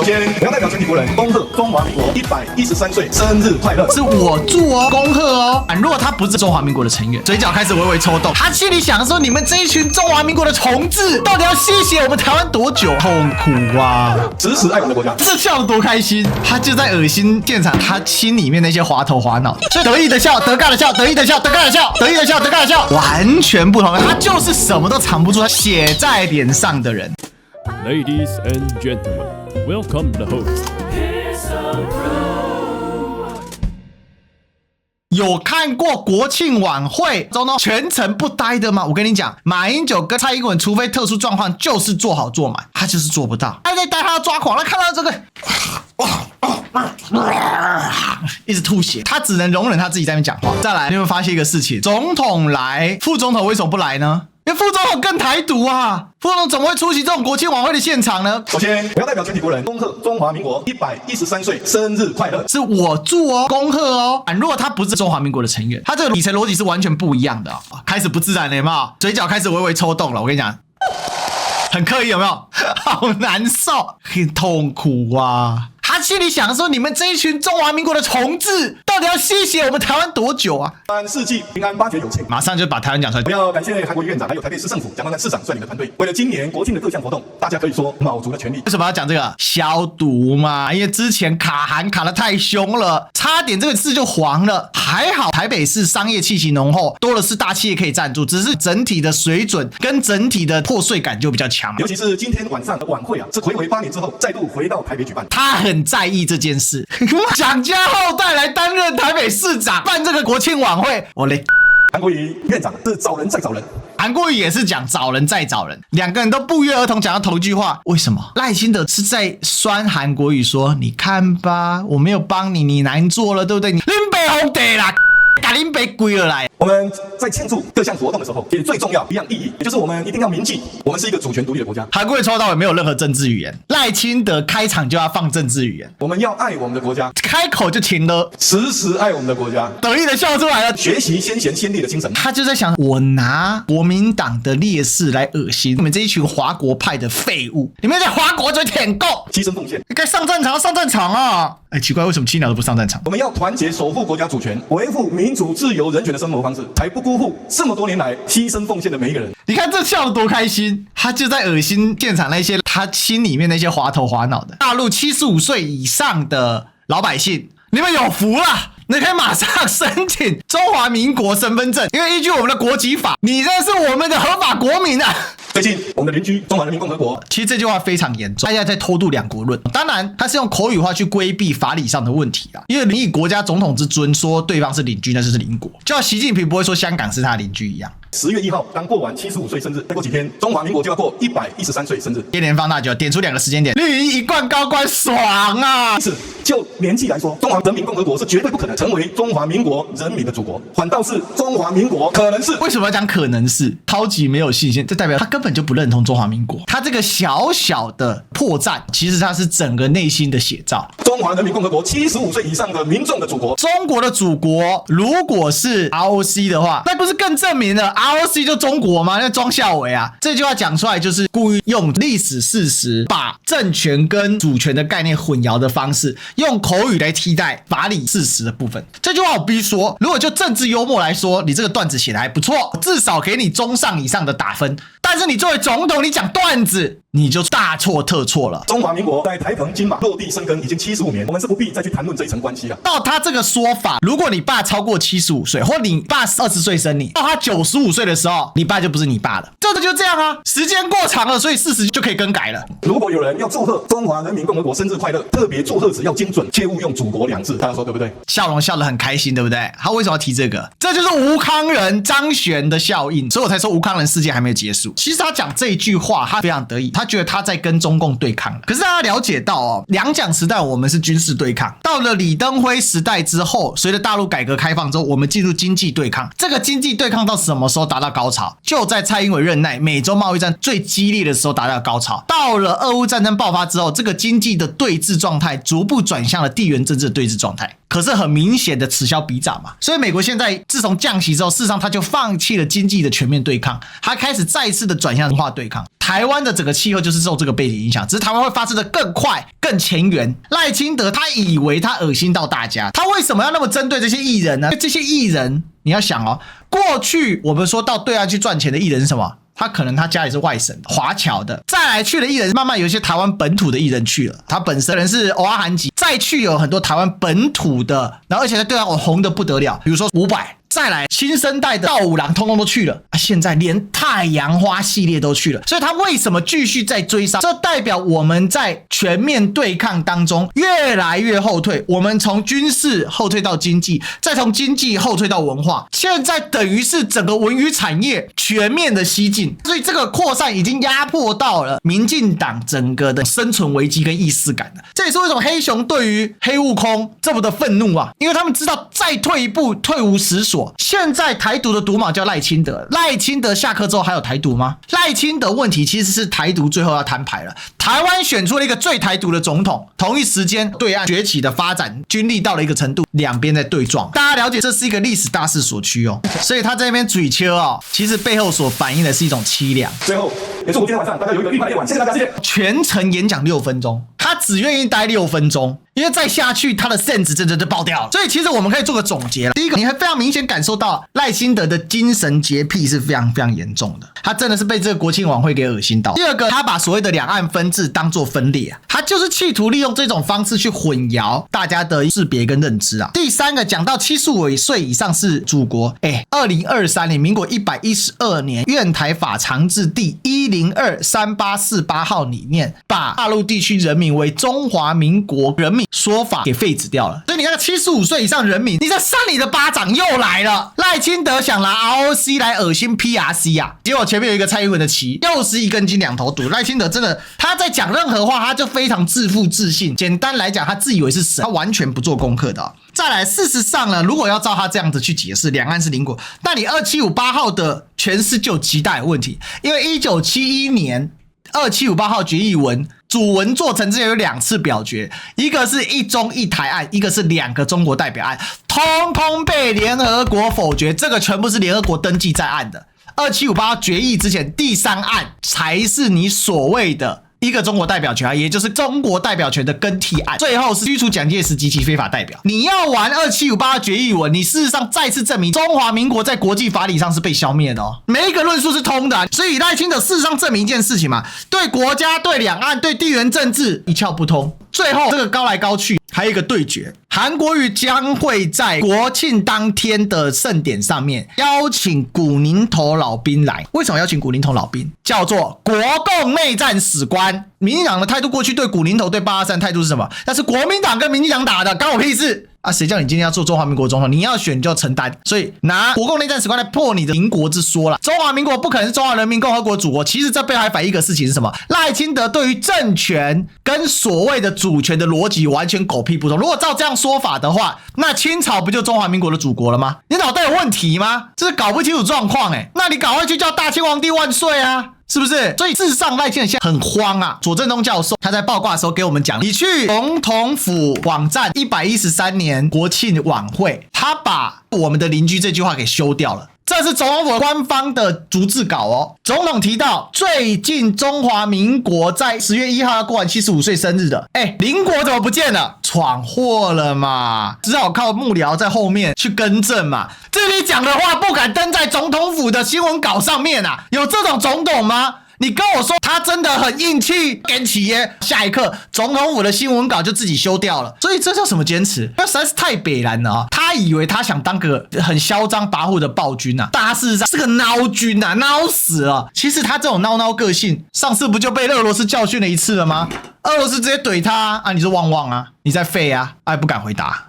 首先，我要代表全体国人恭贺中华民国113岁生日快乐！是我祝哦，恭贺哦。如果他不是中华民国的成员，嘴角开始微微抽动，他心里想说：你们这一群中华民国的虫子，到底要谢谢我们台湾多久？痛苦啊！时时爱我们的国家，这笑得多开心！他就在恶心现场，他心里面那些滑头滑脑，得意的笑，得尬的笑，得意的笑，得尬的笑，得意的笑，得尬的笑，完全不同。他就是什么都藏不住，他写在脸上的人。Ladies and gentlemen, welcome the host. 有看过国庆晚会总统全程不呆的吗？我跟你讲，马英九跟蔡英文，除非特殊状况，就是做好做满，他就是做不到。他在呆，他要抓狂，他看到这个，一直吐血，他只能容忍他自己在那边讲话。再来，你有没有发现一个事情？总统来，副总统为什么不来呢？因为副总统更台独啊！副总统怎么会出席这种国庆晚会的现场呢？首先，我要代表全体国人恭贺中华民国113岁生日快乐！是我祝哦，恭贺哦！如果他不是中华民国的成员，他这个底层逻辑是完全不一样的开始不自然了，有没有？嘴角开始微微抽动了。我跟你讲，很刻意，有没有？好难受，很痛苦啊！他心里想说：你们这一群中华民国的虫子，到底要谢谢我们台湾多久啊？愿世纪平安，八绝有情。马上就把台湾讲出来。我要感谢韩国瑜院长，还有台北市政府蒋万安市长率领的团队，为了今年国庆的各项活动，大家可以说卯足了全力。为什么要讲这个？消毒嘛，因为之前卡韩卡得太凶了，差点这个字就黄了。还好台北市商业气息浓厚，多的是大企业可以赞助，只是整体的水准跟整体的破碎感就比较强。尤其是今天晚上的晚会是睽违8年之后再度回到台北举办，他很在意这件事。蒋家后代来担任台北市长，办这个国庆晚会，我嘞。韩国瑜院长是找人再找人，韩国瑜也是讲找人再找人，两个人都不约而同讲到同一句话。为什么？赖清德是在酸韩国瑜说：你看吧，我没有帮你，你难做了，对不对？你林北红地啦，把林北归了来。我们在庆祝各项活动的时候，也最重要一样意义，也就是我们一定要铭记，我们是一个主权独立的国家。韩国瑜从头到尾没有任何政治语言，赖清德开场就要放政治语言。我们要爱我们的国家，开口就停了，时时爱我们的国家，得意的笑出来了，学习先贤先烈的精神。他就在想，我拿国民党的烈士来恶心你们这一群华国派的废物，你们在华国嘴舔够，牺牲奉献，该上战场上战场啊！奇怪，为什么青鸟都不上战场？我们要团结守护国家主权，维护民主自由人权的生活方式，才不辜负这么多年来牺牲奉献的每一个人。你看这笑得多开心，他就在恶心现场那些他心里面那些滑头滑脑的大陆75岁以上的老百姓，你们有福了。你可以马上申请中华民国身份证，因为依据我们的国籍法，你这是我们的合法国民啊。最近我们的邻居中华人民共和国，其实这句话非常严重，大家在偷渡两国论。当然，他是用口语化去规避法理上的问题啊，因为以国家总统之尊说对方是邻居，那就是邻国，就像习近平不会说香港是他的邻居一样。10月1号刚过完75岁生日，再过几天中华民国就要过113岁生日。接连放大就点出2个时间点，绿营一贯高官爽啊！是就年纪来说，中华人民共和国是绝对不可能成为中华民国人民的祖国，反倒是中华民国可能是。为什么要讲可能是？超级没有信心，这代表他根本就不认同中华民国。他这个小小的破绽，其实他是整个内心的写照。中华人民共和国75岁以上的民众的祖国，中国的祖国如果是 ROC 的话，那不是更证明了 ROC 就中国吗？那庄孝伟啊，这句话讲出来就是故意用历史事实把政权跟主权的概念混淆的方式，用口语来替代法理事实的部分。这句话我必须说，如果就政治幽默来说，你这个段子写得还不错，至少给你中上以上的打分。但是你作为总统，你讲段子，你就大错特错了。中华民国在台澎金马落地生根已经75年，我们是不必再去谈论这一层关系了。到他这个说法，如果你爸超过75岁，或你爸20岁生你，到他95岁的时候，你爸就不是你爸了。这个就这样啊，时间过长了，所以事实就可以更改了。如果有人要祝贺中华人民共和国生日快乐，特别祝贺词要精准，切勿用祖国2字，大家说对不对？笑容笑得很开心，对不对？他为什么要提这个？这就是吴康仁、张悬的效应，所以我才说吴康仁事件还没有结束。其实他讲这一句话，他非常得意，他觉得他在跟中共对抗。可是大家了解到哦，两蒋时代我们是军事对抗，到了李登辉时代之后，随着大陆改革开放之后，我们进入经济对抗。这个经济对抗到什么时候达到高潮？就在蔡英文任内，美洲贸易战最激烈的时候达到高潮。到了俄乌战争爆发之后，这个经济的对峙状态逐步转向了地缘政治的对峙状态。可是很明显的此消彼长嘛。所以美国现在自从降息之后，事实上他就放弃了经济的全面对抗，他开始再次的转向文化对抗。台湾的整个气候就是受这个背景影响，只是台湾会发生的更快、更前沿。赖清德他以为他恶心到大家，他为什么要那么针对这些艺人呢？这些艺人你要想哦，过去我们说到对岸去赚钱的艺人是什么？他可能他家里是外省华侨的，再来去的艺人慢慢有一些台湾本土的艺人去了，他本身人是欧阿韩籍，再去有很多台湾本土的，然后而且在对岸红的不得了，比如说伍佰。再来新生代的道五郎通通都去了啊，现在连太阳花系列都去了，所以他为什么继续在追杀？这代表我们在全面对抗当中越来越后退，我们从军事后退到经济，再从经济后退到文化，现在等于是整个文娱产业全面的西进，所以这个扩散已经压迫到了民进党整个的生存危机跟意识感了。这也是为什么黑熊对于黑悟空这么的愤怒啊，因为他们知道再退一步退无实所。现在台独的独卯叫赖清德，赖清德下课之后还有台独吗？赖清德问题其实是台独最后要摊牌了。台湾选出了一个最台独的总统，同一时间对岸崛起的发展军力到了一个程度，两边在对撞。大家了解这是一个历史大势所趋哦，所以他在那边嘴丘哦，其实背后所反映的是一种凄凉。最后，也是我们今天晚上大家有一个愉快的夜晚，谢谢大家，谢谢。全程演讲6分钟，他只愿意待6分钟。因为再下去他的 sense 真的就爆掉了，所以其实我们可以做个总结了。第一个，你还非常明显感受到赖清德的精神洁癖是非常非常严重的，他真的是被这个国庆晚会给恶心到。第二个，他把所谓的两岸分治当作分裂啊，他就是企图利用这种方式去混淆大家的识别跟认知啊。第三个，讲到75岁以上是祖国，2023年民国112年院台法长制第1023848号里面，把大陆地区人民为中华民国人民说法给废止掉了，所以你看75岁以上人民，你在扇你的巴掌又来了。赖清德想拿 ROC 来恶心 PRC 啊，结果前面有一个蔡英文的旗，又是一根筋两头堵。赖清德真的他在讲任何话，他就非常自负自信。简单来讲，他自以为是神，他完全不做功课的。再来，事实上呢，如果要照他这样子去解释两岸是邻国，那你2758号的诠释就极大有问题，因为1971年2758号决议文主文做成之前有2次表决，一个是一中一台案，一个是2个中国代表案，通通被联合国否决，这个全部是联合国登记在案的。2758号决议之前第3案才是你所谓的一个中国代表权啊，也就是中国代表权的更替案，最后是驱除蒋介石及其非法代表。你要玩2758决议文，你事实上再次证明中华民国在国际法理上是被消灭的哦，每一个论述是通的啊。所以赖清德事实上证明一件事情嘛，对国家、对两岸、对地缘政治一窍不通。最后这个高来高去，还有一个对决，韩国瑜将会在国庆当天的盛典上面邀请古宁头老兵来。为什么邀请古宁头老兵？叫做国共内战史观。民进党的态度过去对古宁头对823态度是什么？那是国民党跟民进党打的，关我屁事啊！谁叫你今天要做中华民国总统？你要选你就要承担。所以拿国共内战史观来破你的民国之说啦。中华民国不可能是中华人民共和国祖国。其实这背后还反映一个事情是什么？赖清德对于政权跟所谓的主权的逻辑完全狗屁不通。如果照这样说法的话，那清朝不就中华民国的祖国了吗？你脑袋有问题吗？这是搞不清楚状况那你赶快去叫大清皇帝万岁啊！是不是？所以事实上赖清德现在很慌啊。左正东教授他在报告的时候给我们讲，你去总统府网站113年国庆晚会，他把我们的邻居这句话给修掉了。这是总统府官方的逐字稿哦。总统提到，最近中华民国在10月1号要过完75岁生日的，邻国怎么不见了？闯祸了嘛，只好靠幕僚在后面去更正嘛。这里讲的话不敢登在总统府的新闻稿上面啊，有这种总统吗？你跟我说他真的很硬气，跟企业下一刻总统府的新闻稿就自己修掉了，所以这叫什么坚持？那实在是太北蓝了啊！他以为他想当个很嚣张跋扈的暴君啊，但他事实上是个孬君啊，孬死了。其实他这种孬个性，上次不就被俄罗斯教训了一次了吗？俄罗斯直接怼他啊，你是旺旺啊，你在废啊，不敢回答。